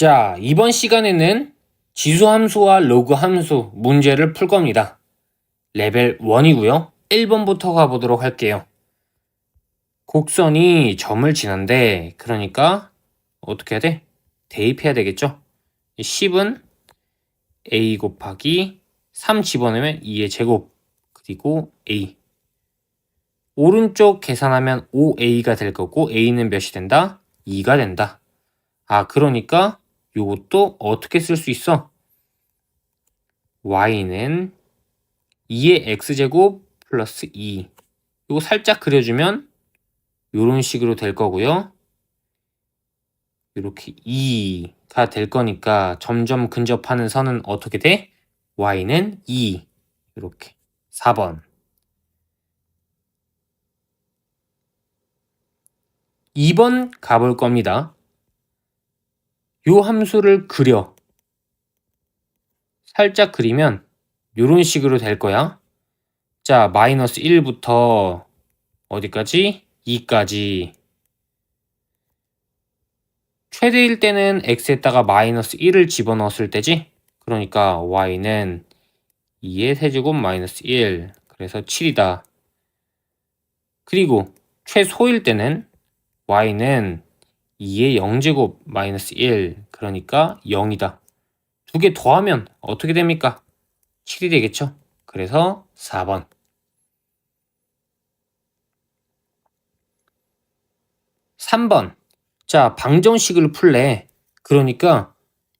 자, 이번 시간에는 지수함수와 로그함수 문제를 풀 겁니다. 레벨 1이고요. 1번부터 가보도록 할게요. 곡선이 점을 지난데 그러니까 어떻게 해야 돼? 대입해야 되겠죠? 10은 a 곱하기 3 집어넣으면 2의 제곱 그리고 a 오른쪽 계산하면 5a가 될 거고 a는 몇이 된다? 2가 된다. 그러니까 요것도 어떻게 쓸 수 있어? y는 2의 x제곱 플러스 2 요거 살짝 그려주면 요런 식으로 될 거고요. 이렇게 2가 될 거니까 점점 근접하는 선은 어떻게 돼? y는 2 이렇게 4번 2번 가볼 겁니다. 요 함수를 그려 살짝 그리면 요런 식으로 될 거야. 자, 마이너스 1부터 어디까지? 2까지 최대일 때는 x에다가 마이너스 1을 집어넣었을 때지? 그러니까 y는 2의 세제곱 마이너스 1 그래서 7이다. 그리고 최소일 때는 y는 2의 0제곱 마이너스 1 그러니까 0이다. 두 개 더하면 어떻게 됩니까? 7이 되겠죠? 그래서 4번 3번 자, 방정식을 풀래. 그러니까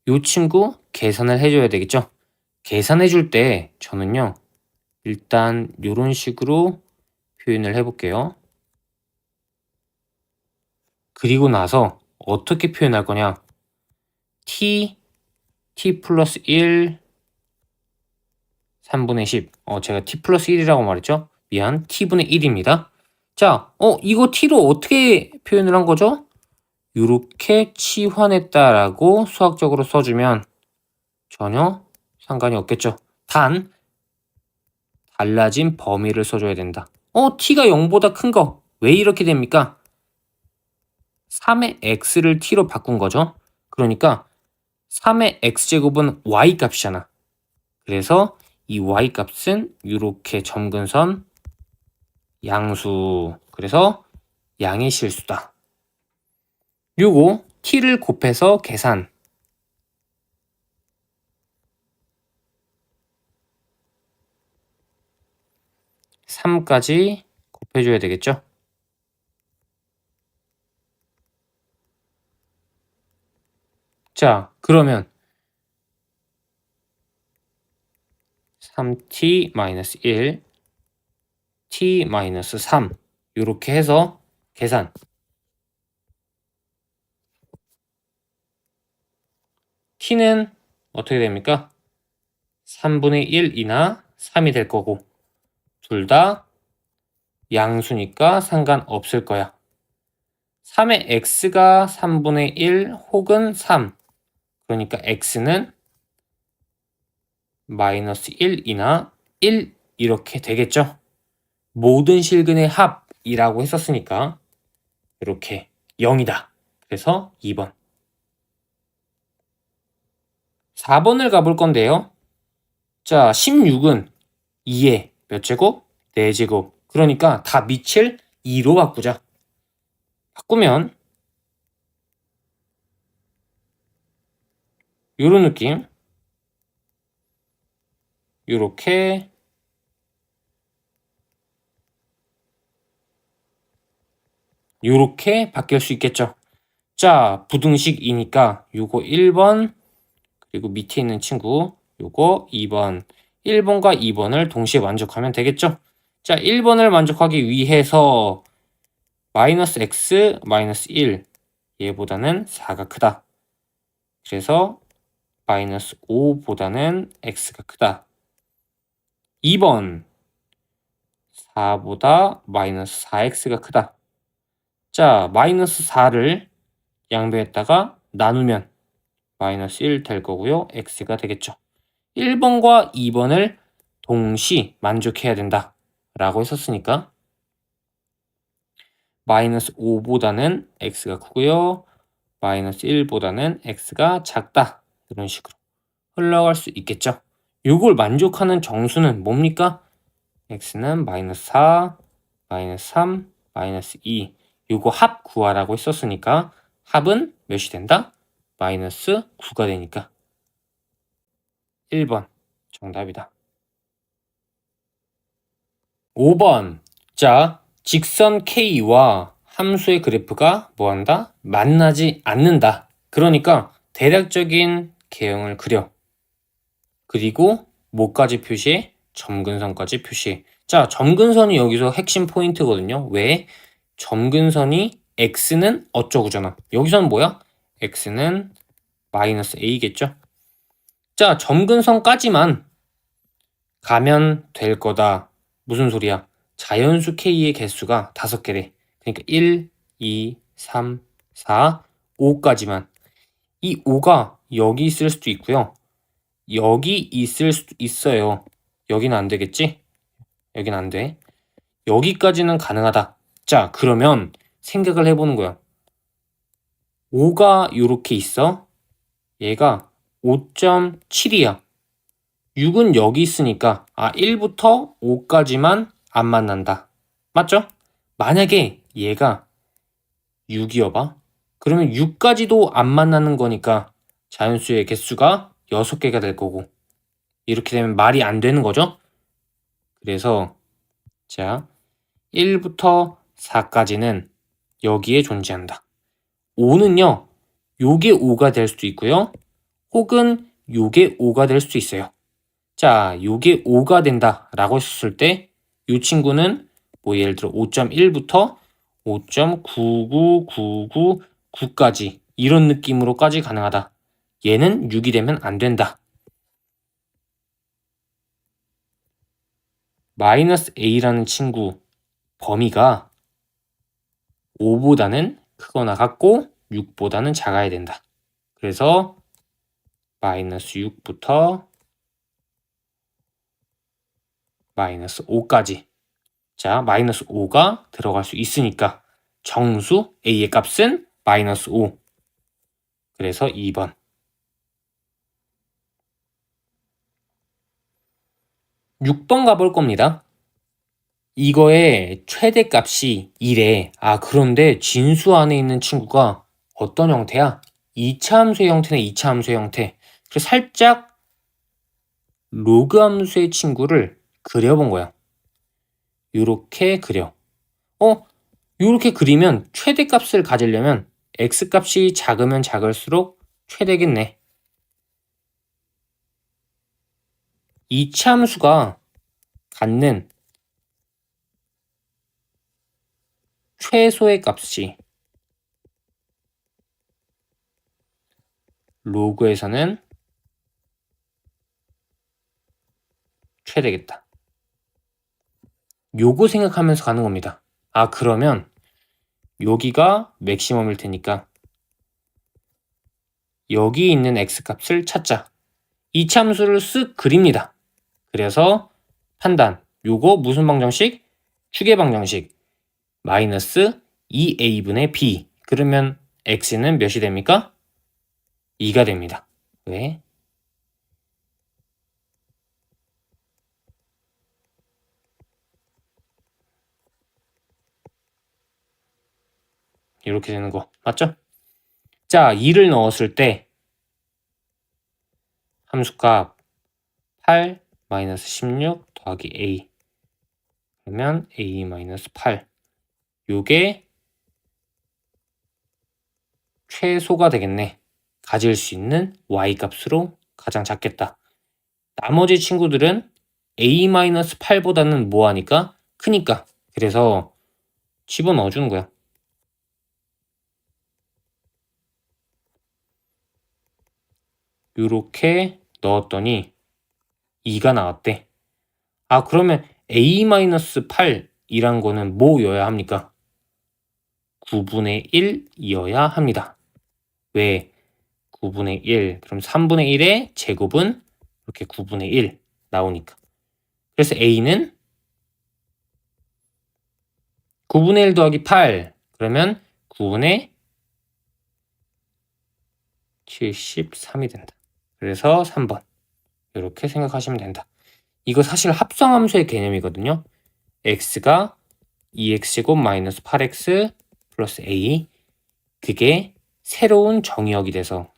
요 친구 계산을 해줘야 되겠죠? 계산해 줄 때 저는요 일단 요런 식으로 표현을 해볼게요. 그리고 나서 어떻게 표현할 거냐? t 플러스 1 3분의 10 제가 t 플러스 1이라고 말했죠? 미안, t분의 1입니다. 자, 이거 t로 어떻게 표현을 한 거죠? 요렇게 치환했다라고 수학적으로 써주면 전혀 상관이 없겠죠. 단 달라진 범위를 써줘야 된다. t가 0보다 큰 거 왜 이렇게 됩니까? 3의 x를 t로 바꾼 거죠. 그러니까 3의 x제곱은 y 값이잖아. 그래서 이 y 값은 이렇게 점근선 양수. 그래서 양의 실수다. 요거 t를 곱해서 계산. 3까지 곱해줘야 되겠죠. 자, 그러면 3t-1 t-3 이렇게 해서 계산. t는 어떻게 됩니까? 3분의 1이나 3이 될 거고 둘 다 양수니까 상관없을 거야. 3의 x가 3분의 1 혹은 3 그러니까 x는 마이너스 1이나 1 이렇게 되겠죠. 모든 실근의 합이라고 했었으니까 이렇게 0이다. 그래서 2번 4번을 가볼 건데요. 자, 16은 2의 몇 제곱? 4제곱. 그러니까 다 밑을 2로 바꾸자. 바꾸면 요런 느낌. 요렇게 바뀔 수 있겠죠. 자, 부등식이니까 요거 1번 그리고 밑에 있는 친구 요거 2번 1번과 2번을 동시에 만족하면 되겠죠. 자, 1번을 만족하기 위해서 마이너스 x 마이너스 1 얘보다는 4가 크다. 그래서 마이너스 5보다는 x가 크다. 2번 4보다 마이너스 4x가 크다. 자, 마이너스 4를 양변에다가 나누면 마이너스 1 될 거고요. x가 되겠죠. 1번과 2번을 동시 만족해야 된다 라고 했었으니까 마이너스 5보다는 x가 크고요. 마이너스 1보다는 x가 작다. 이런 식으로 흘러갈 수 있겠죠. 이걸 만족하는 정수는 뭡니까? x는 마이너스 4, 마이너스 3, 마이너스 2. 이거 합 구하라고 했었으니까 합은 몇이 된다? 마이너스 9가 되니까 1번 정답이다. 5번. 자, 직선 K와 함수의 그래프가 뭐한다? 만나지 않는다. 그러니까 대략적인 개형을 그려. 그리고 뭐까지 표시해? 점근선까지 표시해. 자, 점근선이 여기서 핵심 포인트거든요. 왜? 점근선이 x는 어쩌고저쩌나. 여기서는 뭐야? x는 마이너스 a겠죠? 자, 점근선까지만 가면 될 거다. 무슨 소리야? 자연수 k의 개수가 5개래. 그러니까 1, 2, 3, 4, 5까지만. 이 5가 여기 있을 수도 있고요. 여기 있을 수도 있어요. 여기는 안 되겠지? 여기는 안 돼. 여기까지는 가능하다. 자, 그러면 생각을 해보는 거야. 5가 이렇게 있어. 얘가 5.7이야. 6은 여기 있으니까 1부터 5까지만 안 만난다. 맞죠? 만약에 얘가 6이어봐. 그러면 6까지도 안 만나는 거니까 자연수의 개수가 6개가 될 거고 이렇게 되면 말이 안 되는 거죠? 그래서 자 1부터 4까지는 여기에 존재한다. 5는요. 요게 5가 될 수도 있고요. 혹은 요게 5가 될 수도 있어요. 자, 요게 5가 된다 라고 했을 때 이 친구는 뭐 예를 들어 5.1부터 5.99999까지 이런 느낌으로까지 가능하다. 얘는 6이 되면 안 된다. 마이너스 a라는 친구 범위가 5보다는 크거나 같고 6보다는 작아야 된다. 그래서 마이너스 6부터 마이너스 5까지. 자, 마이너스 5가 들어갈 수 있으니까 정수 a의 값은 마이너스 5. 그래서 2번. 6번 가볼 겁니다. 이거의 최대값이 1에 그런데 진수 안에 있는 친구가 어떤 형태야? 2차 함수의 형태네. 2차 함수의 형태. 그래서 살짝 로그 함수의 친구를 그려본 거야. 요렇게 그려. 요렇게 그리면 최대값을 가지려면 x값이 작으면 작을수록 최대겠네. 2차 함수가 갖는 최소의 값이 로그에서는 최대겠다. 요거 생각하면서 가는 겁니다. 그러면 여기가 맥시멈일 테니까 여기 있는 x값을 찾자. 2차 함수를 쓱 그립니다. 그래서 판단. 요거 무슨 방정식? 추계 방정식. 마이너스 2a분의 b. 그러면 x는 몇이 됩니까? 2가 됩니다. 왜? 이렇게 되는 거 맞죠? 자, 2를 넣었을 때 함수값 8 마이너스 16 더하기 a 그러면 a 마이너스 8 요게 최소가 되겠네. 가질 수 있는 y 값으로 가장 작겠다. 나머지 친구들은 a-8보다는 뭐하니까? 크니까. 그래서 집어넣어 주는 거야. 요렇게 넣었더니 2가 나왔대. 그러면 a-8이란 거는 뭐여야 합니까? 9분의 1이어야 합니다. 왜? 9분의 1. 그럼 3분의 1의 제곱은 이렇게 9분의 1 나오니까. 그래서 a는 9분의 1 더하기 8. 그러면 9분의 73이 된다. 그래서 3번 이렇게 생각하시면 된다. 이거 사실 합성함수의 개념이거든요. x가 2x제곱 마이너스 8x 플러스 a, 그게 새로운 정의역이 돼서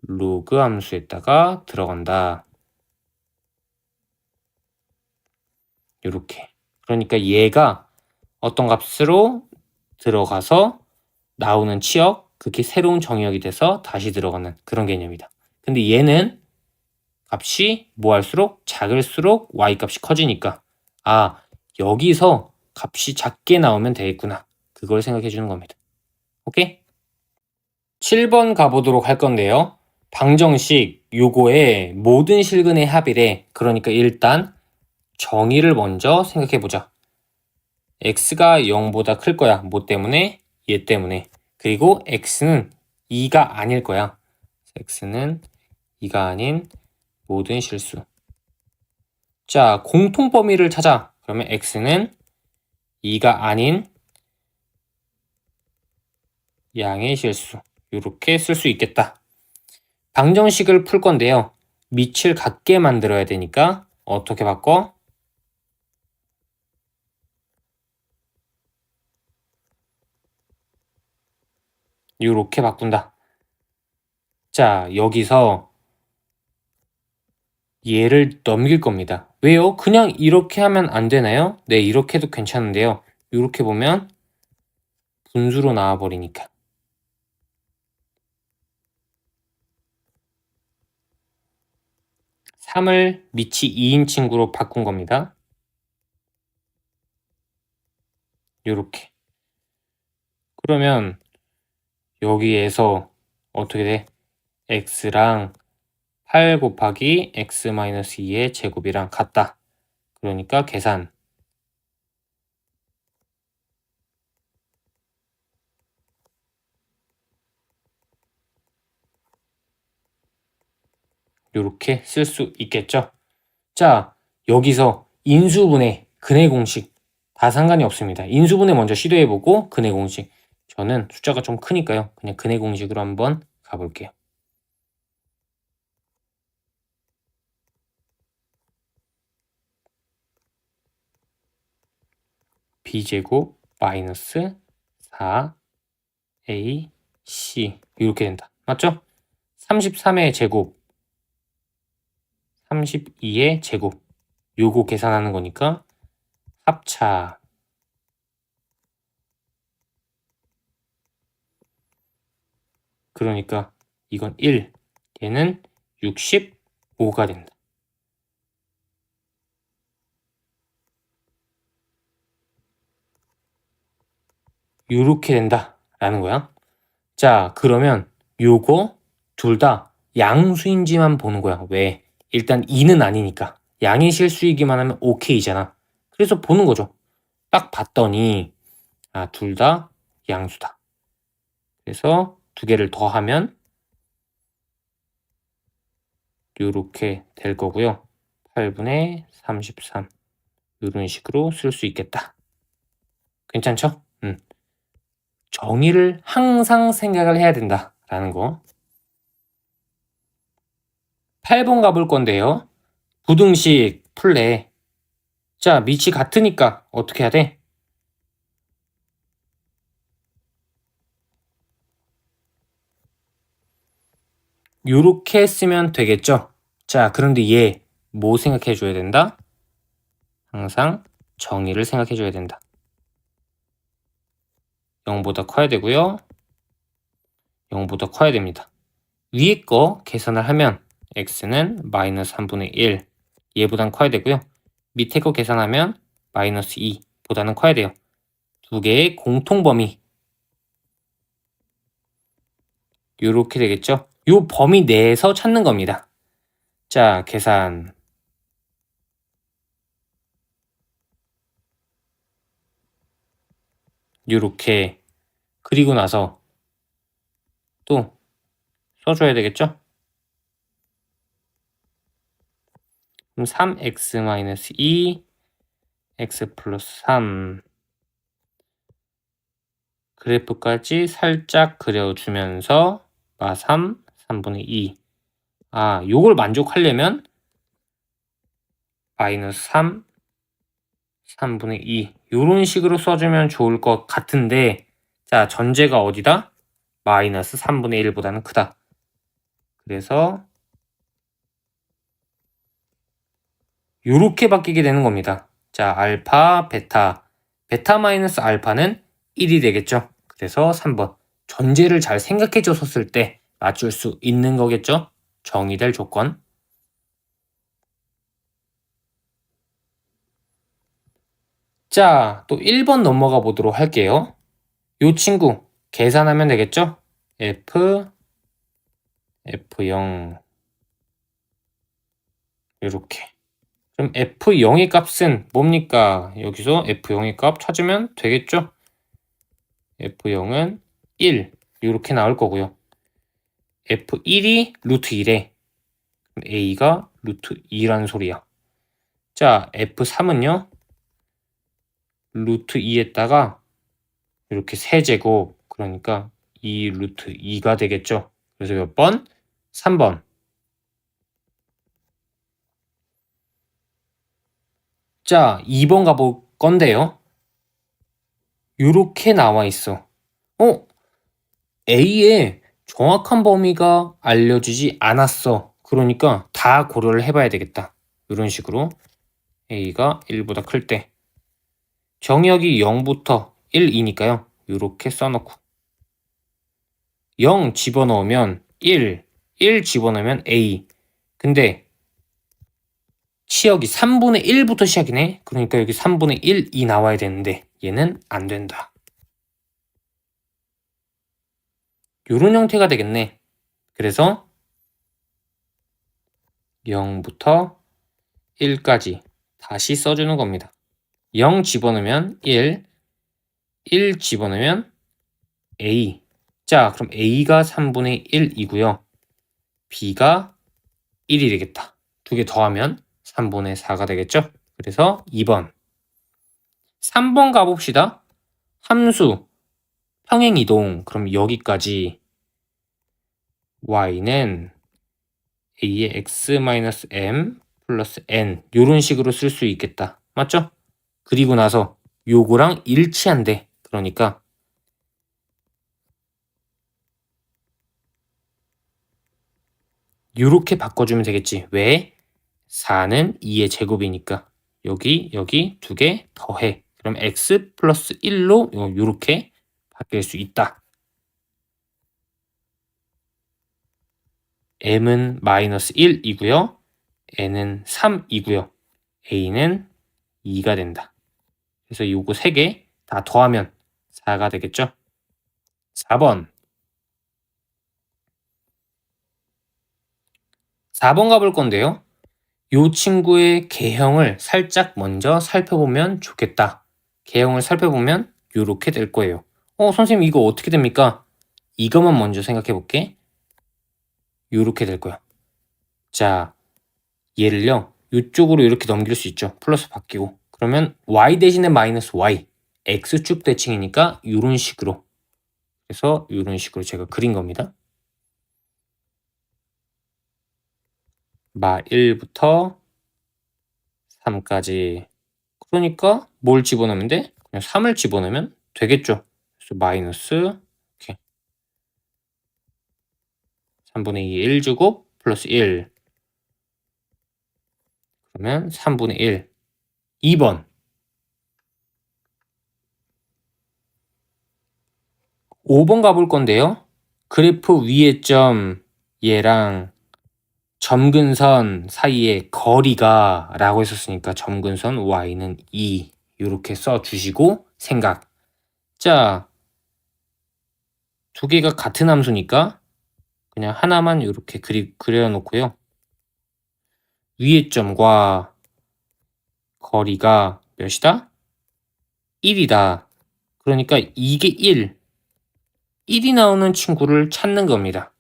로그 함수에다가 들어간다. 이렇게. 그러니까 얘가 어떤 값으로 들어가서 나오는 치역, 그게 새로운 정의역이 돼서 다시 들어가는 그런 개념이다. 근데 얘는 값이 뭐 할수록 작을수록 y 값이 커지니까, 아, 여기서 값이 작게 나오면 되겠구나. 그걸 생각해 주는 겁니다. 오케이? 7번 가보도록 할 건데요. 방정식 요거의 모든 실근의 합이래. 그러니까 일단 정의를 먼저 생각해 보자. x가 0보다 클 거야. 뭐 때문에? 얘 때문에. 그리고 x는 2가 아닐 거야. x는 2가 아닌 모든 실수. 자, 공통 범위를 찾아. 그러면 x는 2가 아닌 양의 실수. 이렇게 쓸 수 있겠다. 방정식을 풀 건데요. 밑을 같게 만들어야 되니까 어떻게 바꿔? 이렇게 바꾼다. 자, 여기서 얘를 넘길 겁니다. 왜요? 그냥 이렇게 하면 안 되나요? 네, 이렇게 해도 괜찮은데요. 이렇게 보면 분수로 나와버리니까. 3을 밑이 2인 친구로 바꾼 겁니다. 이렇게. 그러면 여기에서 어떻게 돼? x랑 8 곱하기 x-2의 제곱이랑 같다. 그러니까 계산. 이렇게 쓸 수 있겠죠? 자, 여기서 인수분해, 근해 공식 다 상관이 없습니다. 인수분해 먼저 시도해보고 근해 공식. 저는 숫자가 좀 크니까요. 그냥 근해 공식으로 한번 가볼게요. b제곱 마이너스 4ac 이렇게 된다. 맞죠? 33의 제곱, 32의 제곱 요거 계산하는 거니까 합차. 그러니까 이건 1, 얘는 65가 된다. 요렇게 된다라는 거야. 자, 그러면 요거 둘 다 양수인지만 보는 거야. 왜? 일단 2는 아니니까. 양의 실수이기만 하면 오케이잖아. 그래서 보는 거죠. 딱 봤더니 아, 둘 다 양수다. 그래서 두 개를 더하면 요렇게 될 거고요. 8분의 33 이런 식으로 쓸 수 있겠다. 괜찮죠? 정의를 항상 생각을 해야 된다라는 거. 8번 가볼 건데요. 부등식 풀래. 자, 밑이 같으니까 어떻게 해야 돼? 요렇게 쓰면 되겠죠? 자, 그런데 얘 뭐 생각해 줘야 된다? 항상 정의를 생각해 줘야 된다. 0보다 커야 되고요. 0보다 커야 됩니다. 위에 거 계산을 하면 x는 마이너스 3분의 1 얘보단 커야 되고요. 밑에 거 계산하면 마이너스 2보다는 커야 돼요. 두 개의 공통 범위 요렇게 되겠죠? 요 범위 내에서 찾는 겁니다. 자, 계산. 요렇게. 그리고 나서 또 써줘야 되겠죠? 그럼 3x-2 x 플러스 3 그래프까지 살짝 그려주면서 마3, 3분의 2. 요걸 만족하려면 마이너스 3, 3분의 2 요런 식으로 써주면 좋을 것 같은데, 자, 전제가 어디다? 마이너스 3분의 1보다는 크다. 그래서 요렇게 바뀌게 되는 겁니다. 자, 알파, 베타. 베타 마이너스 알파는 1이 되겠죠. 그래서 3번. 전제를 잘 생각해 줬었을 때 맞출 수 있는 거겠죠. 정의될 조건. 자, 또 1번 넘어가 보도록 할게요. 요 친구 계산하면 되겠죠? F0 이렇게. 그럼 F0의 값은 뭡니까? 여기서 F0의 값 찾으면 되겠죠? F0은 1 이렇게 나올 거고요. F1이 루트 1에 A가 루트 2라는 소리야. 자, F3은요. 루트 2에다가 이렇게 세제곱, 그러니까 2 루트 2가 되겠죠. 그래서 몇 번? 3번. 자, 2번 가볼 건데요. 요렇게 나와 있어. A의 정확한 범위가 알려지지 않았어. 그러니까 다 고려를 해봐야 되겠다. 이런 식으로 A가 1보다 클 때 정역이 0부터 1이니까요. 이렇게 써놓고 0 집어넣으면 1 집어넣으면 A. 근데 치역이 3분의 1부터 시작이네. 그러니까 여기 3분의 1이 나와야 되는데 얘는 안 된다. 요런 형태가 되겠네. 그래서 0부터 1까지 다시 써주는 겁니다. 0 집어넣으면 1 집어넣으면 A. 자, 그럼 A가 3분의 1이고요. B가 1이 되겠다. 두 개 더하면 3분의 4가 되겠죠? 그래서 2번. 3번 가봅시다. 함수, 평행이동. 그럼 여기까지 y는 a의 x-m 플러스 n 요런 식으로 쓸 수 있겠다. 맞죠? 그리고 나서 요거랑 일치한대. 그러니까 요렇게 바꿔주면 되겠지. 왜? 4는 2의 제곱이니까 여기 두 개 더해. 그럼 x 플러스 1로 요렇게 바뀔 수 있다. m은 마이너스 1이고요. n은 3이고요. a는 2가 된다. 그래서 요거 3개 다 더하면 4가 되겠죠? 4번. 4번 가볼 건데요. 요 친구의 개형을 살짝 먼저 살펴보면 좋겠다. 개형을 살펴보면 요렇게 될 거예요. 선생님 이거 어떻게 됩니까? 이것만 먼저 생각해 볼게. 요렇게 될 거야. 자, 얘를요. 이쪽으로 이렇게 넘길 수 있죠. 플러스 바뀌고. 그러면 y 대신에 마이너스 y. x축 대칭이니까 요런 식으로. 그래서 요런 식으로 제가 그린 겁니다. 마 1부터 3까지. 그러니까 뭘 집어넣으면 돼? 그냥 3을 집어넣으면 되겠죠. 그래서 마이너스 이렇게 3분의 2 1제곱 플러스 1. 그러면 3분의 1. 2번. 5번 가볼 건데요. 그래프 위의 점 얘랑 점근선 사이의 거리가 라고 했었으니까 점근선 y는 2 이렇게 써주시고 생각. 자, 두 개가 같은 함수니까 그냥 하나만 이렇게 그려놓고요. 위의 점과 거리가 몇이다? 1이다. 그러니까 이게 1이 나오는 친구를 찾는 겁니다.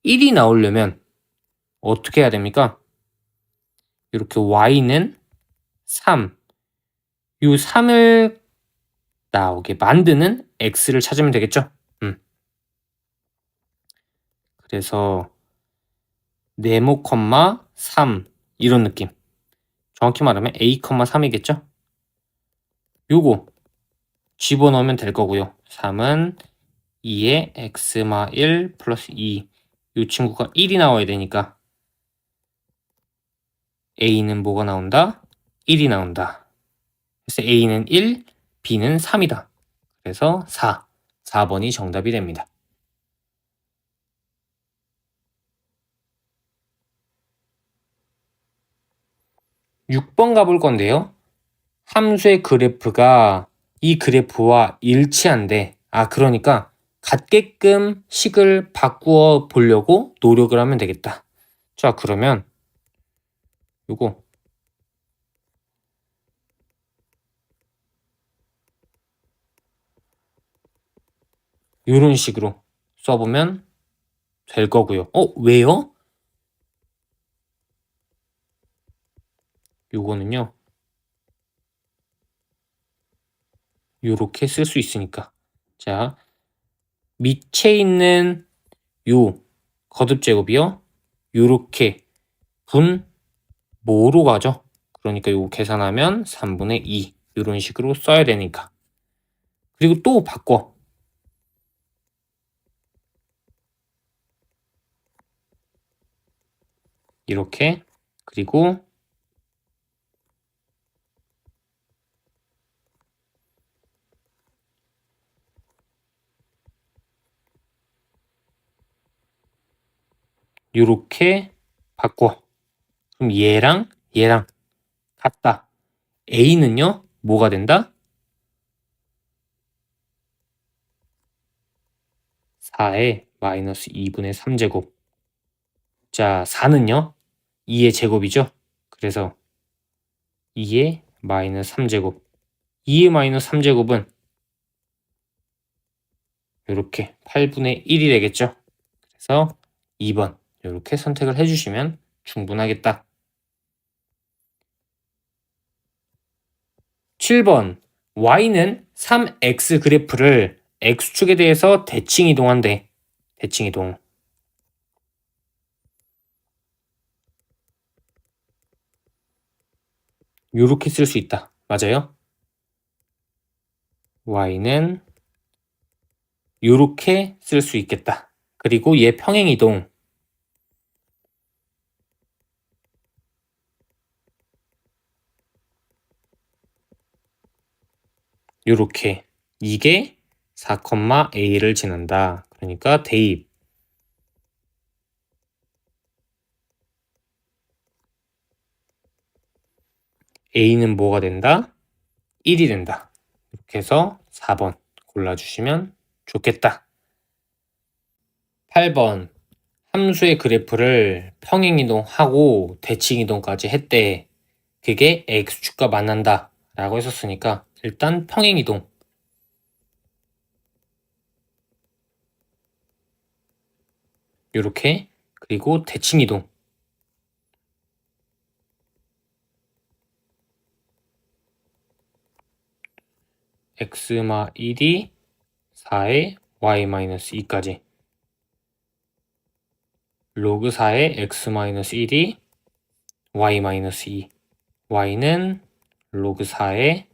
1이 나오려면 어떻게 해야 됩니까? 이렇게 y는 3. 이 3을 나오게 만드는 x를 찾으면 되겠죠? 그래서 네모, 3 이런 느낌. 정확히 말하면 a, 3이겠죠? 요거 집어넣으면 될 거고요. 3은 2에 x, 1 플러스 2. 요 친구가 1이 나와야 되니까 a는 뭐가 나온다? 1이 나온다. 그래서 a는 1, b는 3이다. 그래서 4번이 정답이 됩니다. 6번 가볼 건데요. 함수의 그래프가 이 그래프와 일치한데, 그러니까 같게끔 식을 바꾸어 보려고 노력을 하면 되겠다. 자, 그러면 요거 요런 식으로 써보면 될 거고요. 왜요? 요거는요, 요렇게 쓸 수 있으니까. 자, 밑에 있는 요 거듭제곱이요, 요렇게 분모로 가죠. 그러니까 요거 계산하면 3분의 2 요런 식으로 써야 되니까. 그리고 또 바꿔. 이렇게. 그리고 요렇게 바꿔. 그럼 얘랑 같다. a는요, 뭐가 된다? 4에 마이너스 2분의 3제곱. 자, 4는요, 2의 제곱이죠. 그래서 2의 마이너스 3제곱. 2의 마이너스 3제곱은 요렇게 8분의 1이 되겠죠. 그래서 2번 요렇게 선택을 해주시면 충분하겠다. 7번 y는 3x 그래프를 x축에 대해서 대칭 이동한대. 대칭 이동. 요렇게 쓸 수 있다. 맞아요? y는 요렇게 쓸 수 있겠다. 그리고 얘 평행 이동. 요렇게 이게 4,a를 지난다. 그러니까 대입. a는 뭐가 된다? 1이 된다. 이렇게 해서 4번 골라주시면 좋겠다. 8번 함수의 그래프를 평행이동하고 대칭이동까지 했대. 그게 x축과 만난다 라고 했었으니까 일단 평행이동. 요렇게. 그리고 대칭이동. x-1이 4에 y-2까지. 로그 4에 x-1이 y-2. y는 로그 4에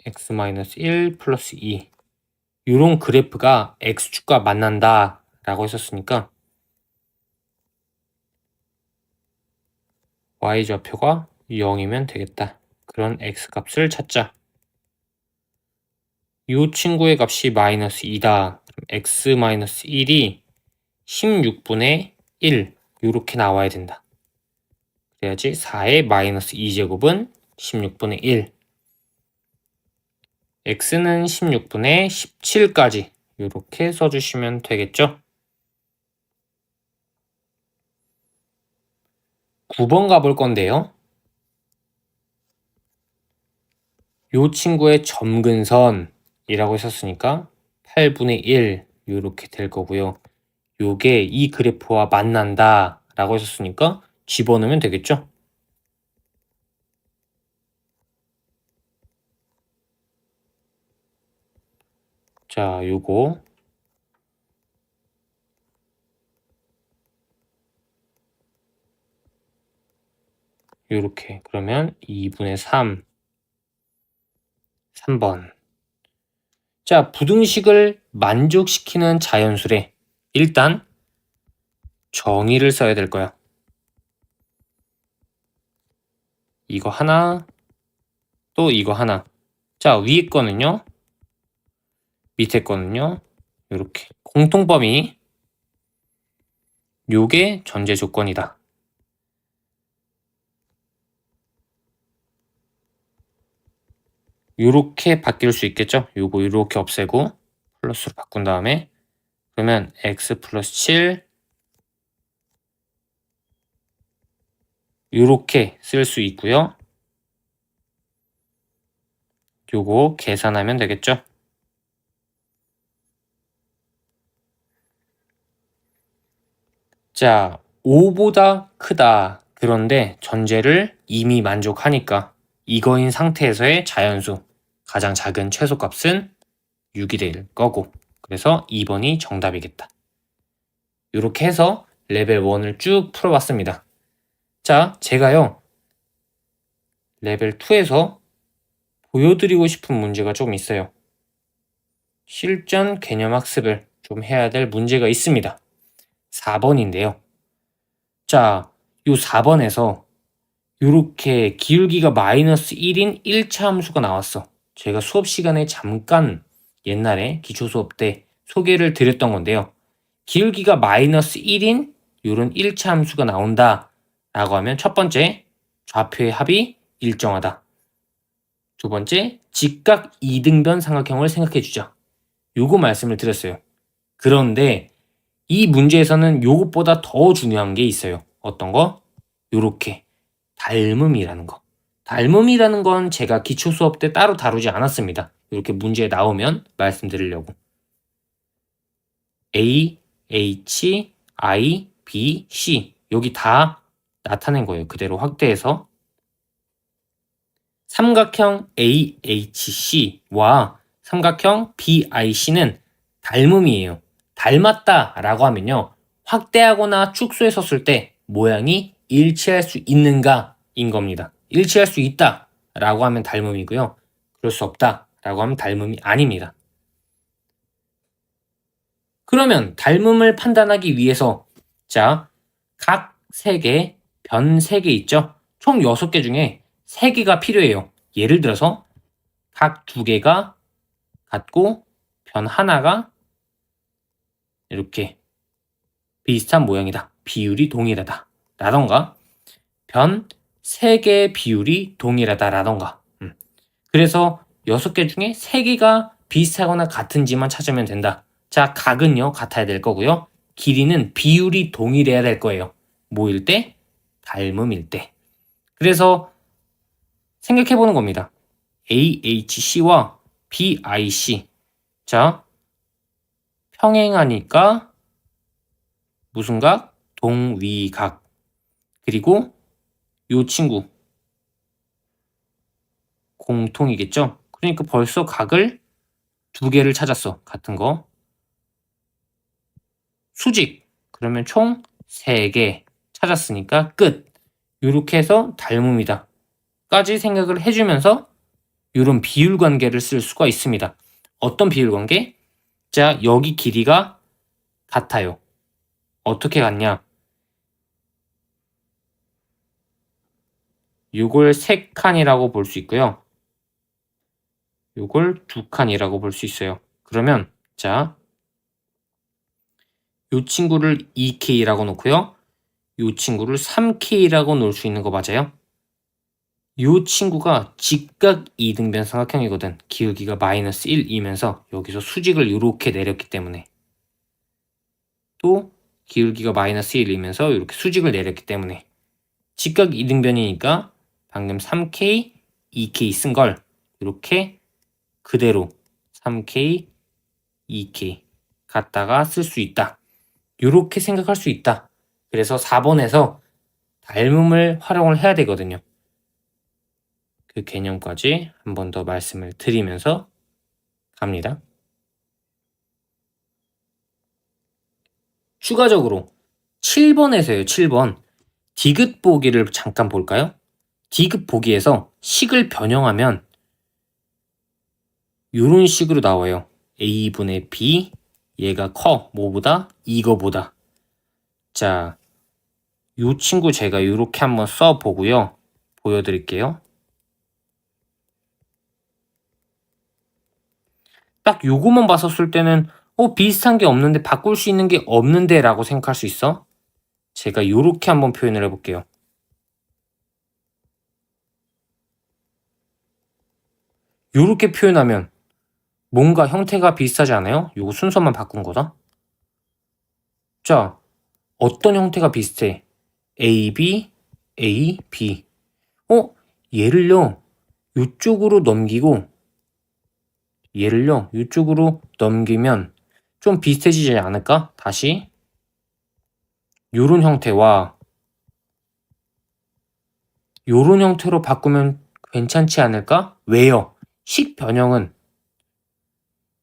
x-1 플러스 2. 요런 그래프가 x축과 만난다 라고 했었으니까 y좌표가 0이면 되겠다. 그런 x값을 찾자. 이 친구의 값이 마이너스 2다. 그럼 x-1이 16분의 1 이렇게 나와야 된다. 그래야지 4의 마이너스 2제곱은 16분의 1. x는 16분의 17까지 이렇게 써주시면 되겠죠. 9번 가볼 건데요. 이 친구의 점근선이라고 했었으니까 8분의 1 이렇게 될 거고요. 요게 이 그래프와 만난다 라고 했었으니까 집어넣으면 되겠죠. 자, 요거 요렇게 그러면 2분의 3 3번. 자, 부등식을 만족시키는 자연수래. 일단 정의를 써야 될 거야. 이거 하나, 또 이거 하나. 자, 위에 거는요. 밑에 거는요. 요렇게 공통범위. 요게 전제 조건이다. 요렇게 바뀔 수 있겠죠? 요거 요렇게 없애고 플러스로 바꾼 다음에 그러면 x 플러스 7 요렇게 쓸 수 있고요. 요거 계산하면 되겠죠? 자, 5보다 크다. 그런데 전제를 이미 만족하니까 이거인 상태에서의 자연수 가장 작은 최소값은 6이 될 거고 그래서 2번이 정답이겠다. 이렇게 해서 레벨 1을 쭉 풀어봤습니다. 자, 제가요 레벨 2에서 보여드리고 싶은 문제가 좀 있어요. 실전 개념 학습을 좀 해야 될 문제가 있습니다. 4번인데요. 자, 요 4번에서 요렇게 기울기가 마이너스 1인 1차 함수가 나왔어. 제가 수업 시간에 잠깐 옛날에 기초 수업 때 소개를 드렸던 건데요. 기울기가 마이너스 1인 요런 1차 함수가 나온다 라고 하면 첫 번째, 좌표의 합이 일정하다. 두 번째, 직각 이등변 삼각형을 생각해 주자. 요거 말씀을 드렸어요. 그런데 이 문제에서는 요것보다 더 중요한 게 있어요. 어떤 거? 요렇게 닮음이라는 거. 닮음이라는 건 제가 기초 수업 때 따로 다루지 않았습니다. 이렇게 문제에 나오면 말씀드리려고. A, H, I, B, C 여기 다 나타낸 거예요. 그대로 확대해서 삼각형 AHC와 삼각형 BIC는 닮음이에요. 닮았다라고 하면요. 확대하거나 축소해 섰을 때 모양이 일치할 수 있는가인 겁니다. 일치할 수 있다라고 하면 닮음이고요. 그럴 수 없다라고 하면 닮음이 아닙니다. 그러면 닮음을 판단하기 위해서 자, 각 3개, 변 3개 있죠? 총 6개 중에 3개가 필요해요. 예를 들어서 각 2개가 같고 변 하나가 이렇게 비슷한 모양이다. 비율이 동일하다. 라던가 변 3개의 비율이 동일하다. 라던가 그래서 6개 중에 3개가 비슷하거나 같은지만 찾으면 된다. 자, 각은요 같아야 될 거고요. 길이는 비율이 동일해야 될 거예요. 뭐일 때? 닮음일 때. 그래서 생각해 보는 겁니다. AHC와 BIC. 자, 평행하니까 무슨 각? 동위각. 그리고 요 친구 공통이겠죠? 그러니까 벌써 각을 2개를 찾았어. 같은 거. 수직. 그러면 총 3개 찾았으니까 끝. 이렇게 해서 닮음이다. 까지 생각을 해주면서 이런 비율 관계를 쓸 수가 있습니다. 어떤 비율 관계? 자, 여기 길이가 같아요. 어떻게 같냐? 이걸 3칸이라고 볼 수 있고요. 이걸 2칸이라고 볼 수 있어요. 그러면 자, 이 친구를 2K라고 놓고요. 이 친구를 3K라고 놓을 수 있는 거 맞아요? 이 친구가 직각 이등변 삼각형이거든. 기울기가 마이너스 1이면서 여기서 수직을 이렇게 내렸기 때문에 또 기울기가 마이너스 1이면서 이렇게 수직을 내렸기 때문에 직각 이등변이니까 방금 3K, 2K 쓴 걸 이렇게 그대로 3K, 2K 갖다가 쓸 수 있다. 이렇게 생각할 수 있다. 그래서 4번에서 닮음을 활용을 해야 되거든요. 그 개념까지 한 번 더 말씀을 드리면서 갑니다. 추가적으로 7번에서요. 7번. 디귿 보기를 잠깐 볼까요? 디귿 보기에서 식을 변형하면 이런 식으로 나와요. a분의 b, 얘가 커. 뭐보다? 이거보다. 자, 이 친구 제가 이렇게 한번 써보고요. 보여드릴게요. 딱 요거만 봤었을 때는 비슷한 게 없는데 바꿀 수 있는 게 없는데 라고 생각할 수 있어. 제가 요렇게 한번 표현을 해볼게요. 요렇게 표현하면 뭔가 형태가 비슷하지 않아요? 요거 순서만 바꾼 거다. 자, 어떤 형태가 비슷해? A, B, A, B. 얘를요, 요쪽으로 넘기고, 얘를요, 요쪽으로 넘기면 좀 비슷해지지 않을까? 다시. 요런 형태와 요런 형태로 바꾸면 괜찮지 않을까? 왜요? 식 변형은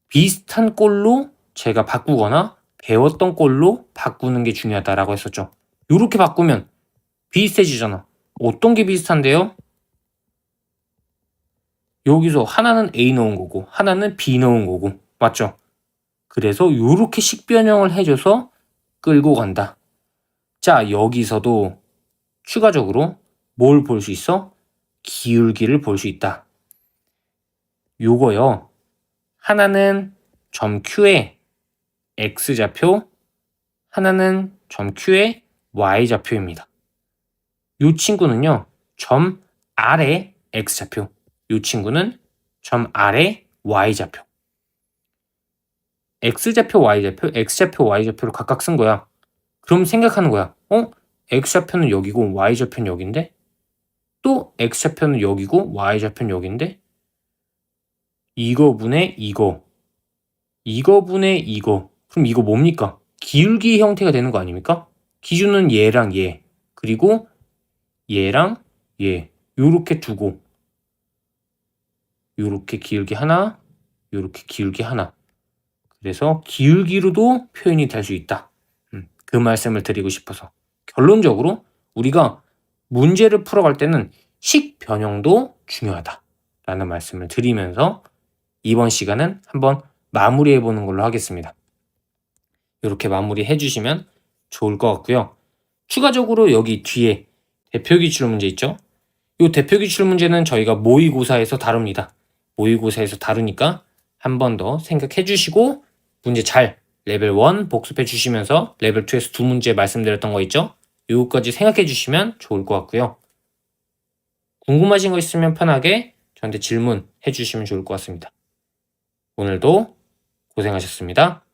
비슷한 꼴로 제가 바꾸거나 배웠던 꼴로 바꾸는 게 중요하다라고 했었죠. 요렇게 바꾸면 비슷해지잖아. 어떤 게 비슷한데요? 여기서 하나는 A 넣은 거고 하나는 B 넣은 거고 맞죠? 그래서 요렇게 식 변형을 해줘서 끌고 간다. 자, 여기서도 추가적으로 뭘 볼 수 있어? 기울기를 볼 수 있다. 요거요. 하나는 점 Q의 X좌표, 하나는 점 Q의 Y좌표입니다. 요 친구는요. 점 R의 X좌표, 요 친구는 점 R의 Y좌표. X좌표, Y좌표, X좌표, Y좌표를 각각 쓴 거야. 그럼 생각하는 거야. X좌표는 여기고 Y좌표는 여긴데? 또 X좌표는 여기고 Y좌표는 여긴데? 이거분의 이거, 이거분의 이거. 그럼 이거 뭡니까? 기울기 형태가 되는 거 아닙니까? 기준은 얘랑 얘, 그리고 얘랑 얘. 요렇게 두고 요렇게 기울기 하나, 요렇게 기울기 하나. 그래서 기울기로도 표현이 될 수 있다. 그 말씀을 드리고 싶어서. 결론적으로 우리가 문제를 풀어갈 때는 식 변형도 중요하다라는 말씀을 드리면서 이번 시간은 한번 마무리해 보는 걸로 하겠습니다. 이렇게 마무리해 주시면 좋을 것 같고요. 추가적으로 여기 뒤에 대표기출 문제 있죠? 이 대표기출 문제는 저희가 모의고사에서 다룹니다. 모의고사에서 다루니까 한 번 더 생각해 주시고 문제 잘 레벨 1 복습해 주시면서 레벨 2에서 두 문제 말씀드렸던 거 있죠? 요거까지 생각해 주시면 좋을 것 같고요. 궁금하신 거 있으면 편하게 저한테 질문해 주시면 좋을 것 같습니다. 오늘도 고생하셨습니다.